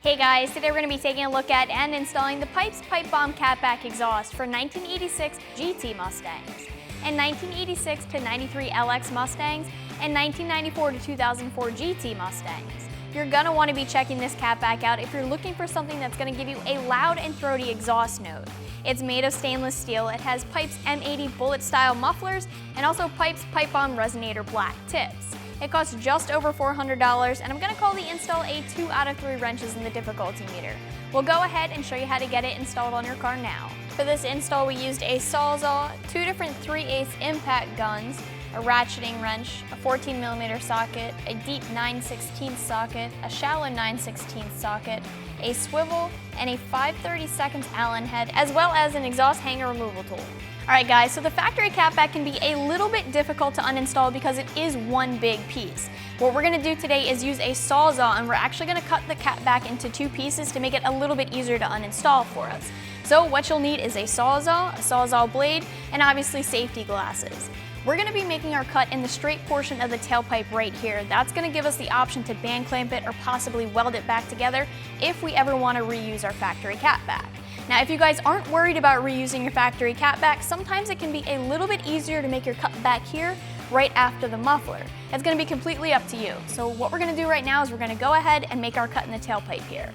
Hey guys, today we're going to be taking a look at and installing the Pipes Pipe Bomb Catback exhaust for 1986 GT Mustangs, and 1986 to 93 LX Mustangs, and 1994 to 2004 GT Mustangs. You're going to want to be checking this catback out if you're looking for something that's going to give you a loud and throaty exhaust note. It's made of stainless steel, it has Pipes M80 bullet style mufflers, and also Pipes Pipe Bomb Resonator black tips. It costs just over $400, and I'm going to call the install a 2 out of 3 wrenches in the difficulty meter. We'll go ahead and show you how to get it installed on your car now. For this install, we used a Sawzall, 2 different 3/8 impact guns, a ratcheting wrench, a 14mm socket, a deep 9/16 socket, a shallow 9/16 socket, a swivel, and a 5/32 Allen head, as well as an exhaust hanger removal tool. Alright guys, so the factory catback can be a little bit difficult to uninstall because it is one big piece. What we're going to do today is use a Sawzall, and we're actually going to cut the catback into 2 pieces to make it a little bit easier to uninstall for us. So what you'll need is a Sawzall blade, and obviously safety glasses. We're going to be making our cut in the straight portion of the tailpipe right here. That's going to give us the option to band clamp it or possibly weld it back together if we ever want to reuse our factory catback. Now, if you guys aren't worried about reusing your factory catback, sometimes it can be a little bit easier to make your cut back here right after the muffler. It's going to be completely up to you. So what we're going to do right now is we're going to go ahead and make our cut in the tailpipe here.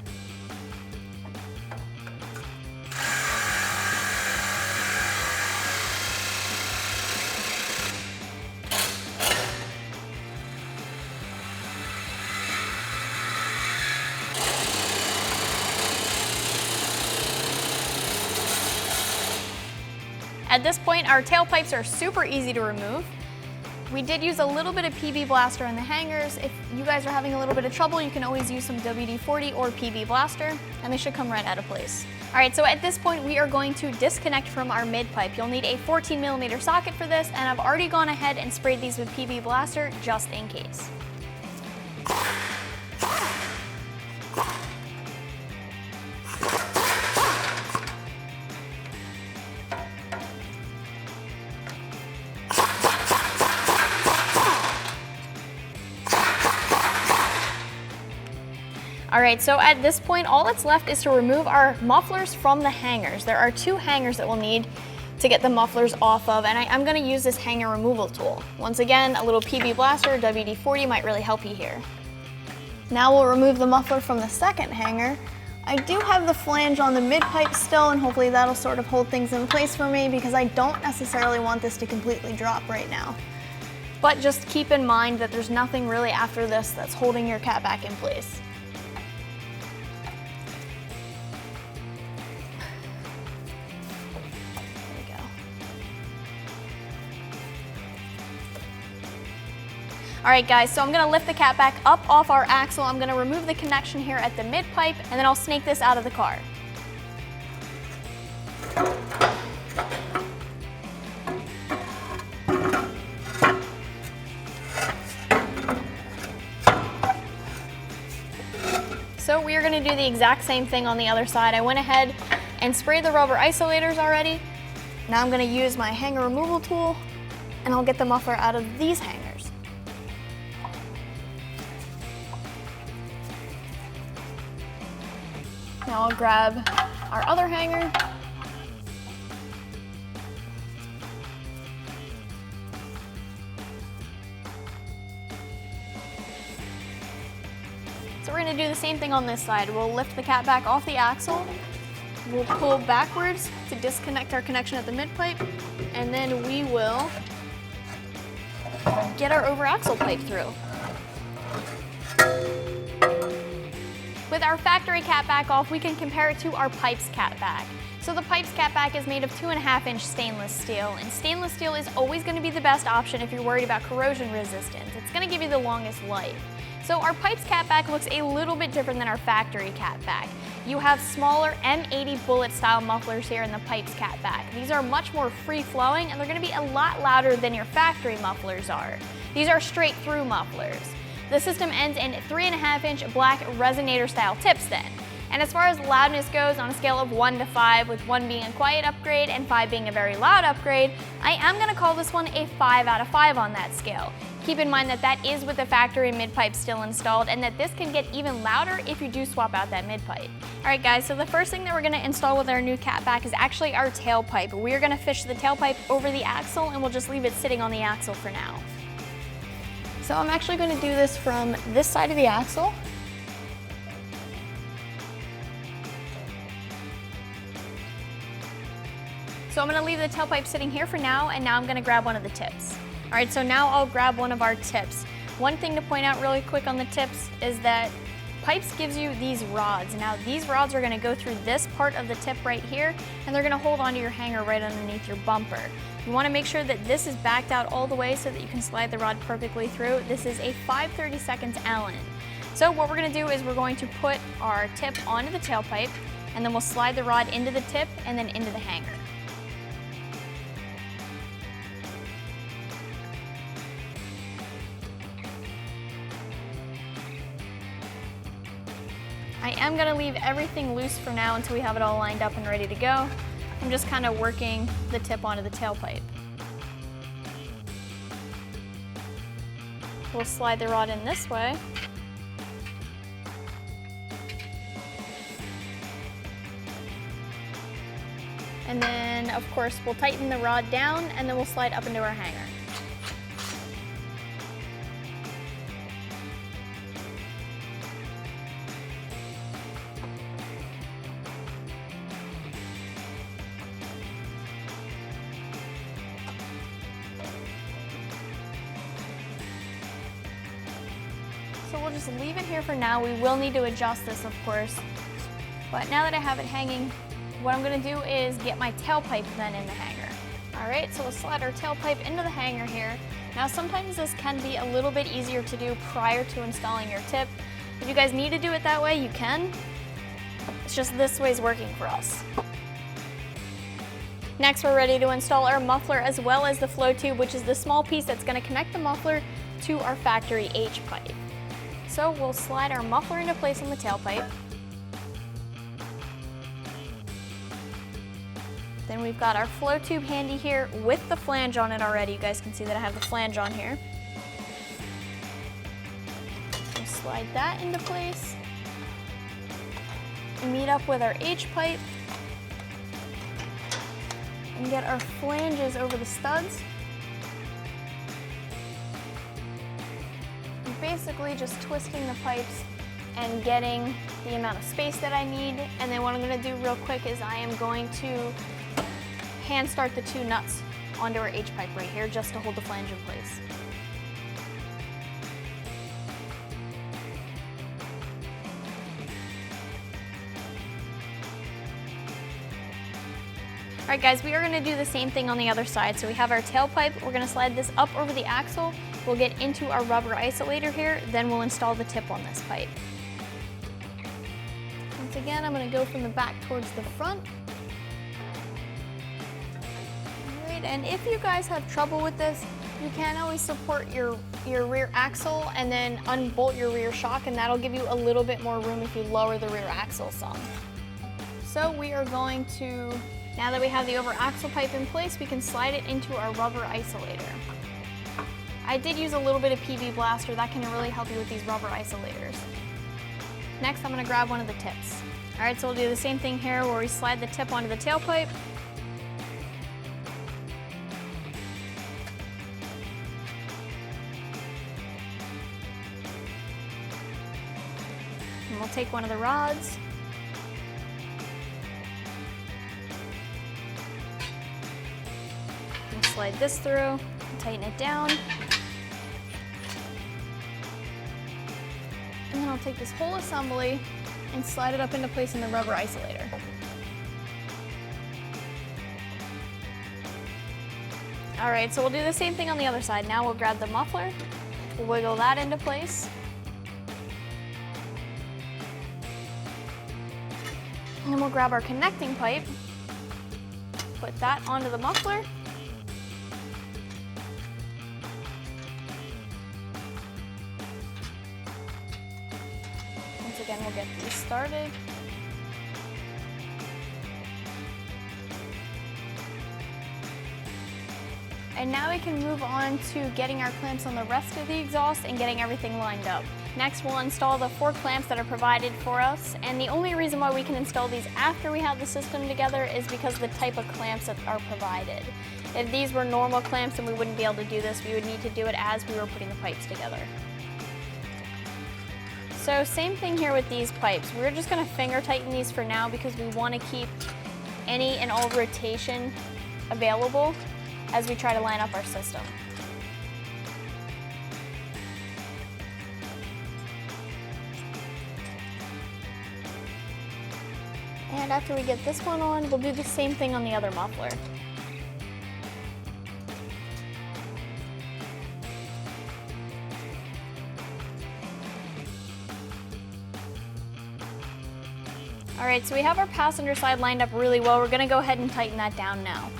At this point, our tailpipes are super easy to remove. We did use a little bit of PB Blaster in the hangers. If you guys are having a little bit of trouble, you can always use some WD-40 or PB Blaster, and they should come right out of place. All right, so at this point, we are going to disconnect from our mid pipe. You'll need a 14mm socket for this, and I've already gone ahead and sprayed these with PB Blaster just in case. Alright, so at this point, all that's left is to remove our mufflers from the hangers. There are 2 hangers that we'll need to get the mufflers off of, and I'm going to use this hanger removal tool. Once again, a little PB Blaster, WD-40 might really help you here. Now we'll remove the muffler from the second hanger. I do have the flange on the mid pipe still, and hopefully that'll sort of hold things in place for me because I don't necessarily want this to completely drop right now. But just keep in mind that there's nothing really after this that's holding your catback in place. Alright guys, so I'm going to lift the catback up off our axle. I'm going to remove the connection here at the mid pipe, and then I'll snake this out of the car. So we are going to do the exact same thing on the other side. I went ahead and sprayed the rubber isolators already. Now I'm going to use my hanger removal tool, and I'll get the muffler out of these hangers. Now I'll grab our other hanger. So we're going to do the same thing on this side. We'll lift the catback off the axle, We'll pull backwards to disconnect our connection at the mid-pipe, and then we will get our over-axle pipe through. With our factory catback off, we can compare it to our pipes catback. So the pipes catback is made of 2.5-inch stainless steel, and stainless steel is always going to be the best option if you're worried about corrosion resistance. It's going to give you the longest life. So our pipes catback looks a little bit different than our factory catback. You have smaller M80 bullet style mufflers here in the pipes catback. These are much more free-flowing, and they're going to be a lot louder than your factory mufflers are. These are straight through mufflers. The system ends in 3.5-inch black resonator style tips then. And as far as loudness goes, on a scale of 1 to 5, with 1 being a quiet upgrade and 5 being a very loud upgrade, I am going to call this one a 5 out of 5 on that scale. Keep in mind that that is with the factory mid-pipe still installed, and that this can get even louder if you do swap out that mid-pipe. Alright guys, so the first thing that we're going to install with our new catback is actually our tailpipe. We're going to fish the tailpipe over the axle, and we'll just leave it sitting on the axle for now. So I'm actually going to do this from this side of the axle. So I'm going to leave the tailpipe sitting here for now, and now I'm going to grab one of the tips. All right, so now I'll grab one of our tips. One thing to point out really quick on the tips is that Pipes gives you these rods. Now these rods are going to go through this part of the tip right here, and they're going to hold onto your hanger right underneath your bumper. You want to make sure that this is backed out all the way so that you can slide the rod perfectly through. This is a 5/32 Allen. So what we're going to do is we're going to put our tip onto the tailpipe, and then we'll slide the rod into the tip and then into the hanger. I am going to leave everything loose for now until we have it all lined up and ready to go. I'm just kind of working the tip onto the tailpipe. We'll slide the rod in this way. And then, of course, we'll tighten the rod down, and then we'll slide up into our hanger. So we'll just leave it here for now. We will need to adjust this, of course. But now that I have it hanging, what I'm going to do is get my tailpipe then in the hanger. All right, so we'll slide our tailpipe into the hanger here. Now sometimes this can be a little bit easier to do prior to installing your tip. If you guys need to do it that way, you can. It's just this way is working for us. Next, we're ready to install our muffler as well as the flow tube, which is the small piece that's going to connect the muffler to our factory H pipe. So we'll slide our muffler into place on the tailpipe. Then we've got our flow tube handy here with the flange on it already. You guys can see that I have the flange on here. We'll slide that into place. Meet up with our H pipe and get our flanges over the studs. Basically just twisting the pipes and getting the amount of space that I need. And then what I'm going to do real quick is I am going to hand start the two nuts onto our H pipe right here just to hold the flange in place. All right guys, we are going to do the same thing on the other side. So we have our tailpipe, we're going to slide this up over the axle. We'll get into our rubber isolator here, then we'll install the tip on this pipe. Once again, I'm going to go from the back towards the front. All right, and if you guys have trouble with this, you can always support your rear axle and then unbolt your rear shock, and that'll give you a little bit more room if you lower the rear axle some. So we are going to, now that we have the over axle pipe in place, we can slide it into our rubber isolator. I did use a little bit of PB Blaster. That can really help you with these rubber isolators. Next, I'm going to grab one of the tips. All right, so we'll do the same thing here where we slide the tip onto the tailpipe. And we'll take one of the rods. slide this through, tighten it down. And then I'll take this whole assembly and slide it up into place in the rubber isolator. All right, so we'll do the same thing on the other side. Now we'll grab the muffler, we'll wiggle that into place. And then we'll grab our connecting pipe, put that onto the muffler. Once again, we'll get these started. And now we can move on to getting our clamps on the rest of the exhaust and getting everything lined up. Next, we'll install the 4 clamps that are provided for us, and the only reason why we can install these after we have the system together is because of the type of clamps that are provided. If these were normal clamps, then we wouldn't be able to do this. We would need to do it as we were putting the pipes together. So same thing here with these pipes. We're just going to finger tighten these for now because we want to keep any and all rotation available as we try to line up our system. And after we get this one on, we'll do the same thing on the other muffler. All right, so we have our passenger side lined up really well. We're gonna go ahead and tighten that down now.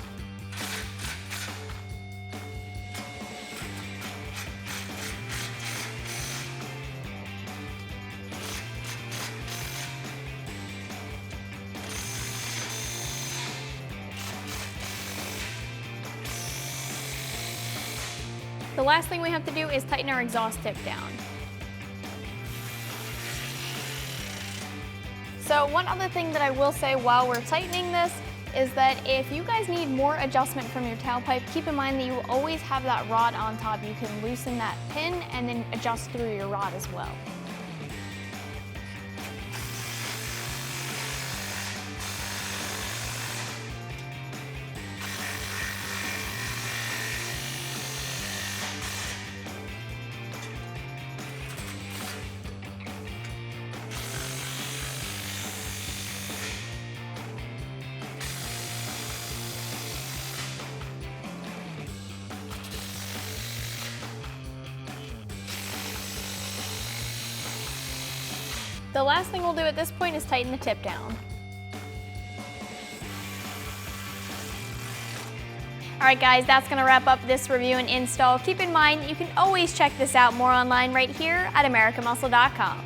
The last thing we have to do is tighten our exhaust tip down. So one other thing that I will say while we're tightening this is that if you guys need more adjustment from your tailpipe, keep in mind that you will always have that rod on top. You can loosen that pin and then adjust through your rod as well. The last thing we'll do at this point is tighten the tip down. All right guys, that's gonna wrap up this review and install. Keep in mind that you can always check this out more online right here at AmericanMuscle.com.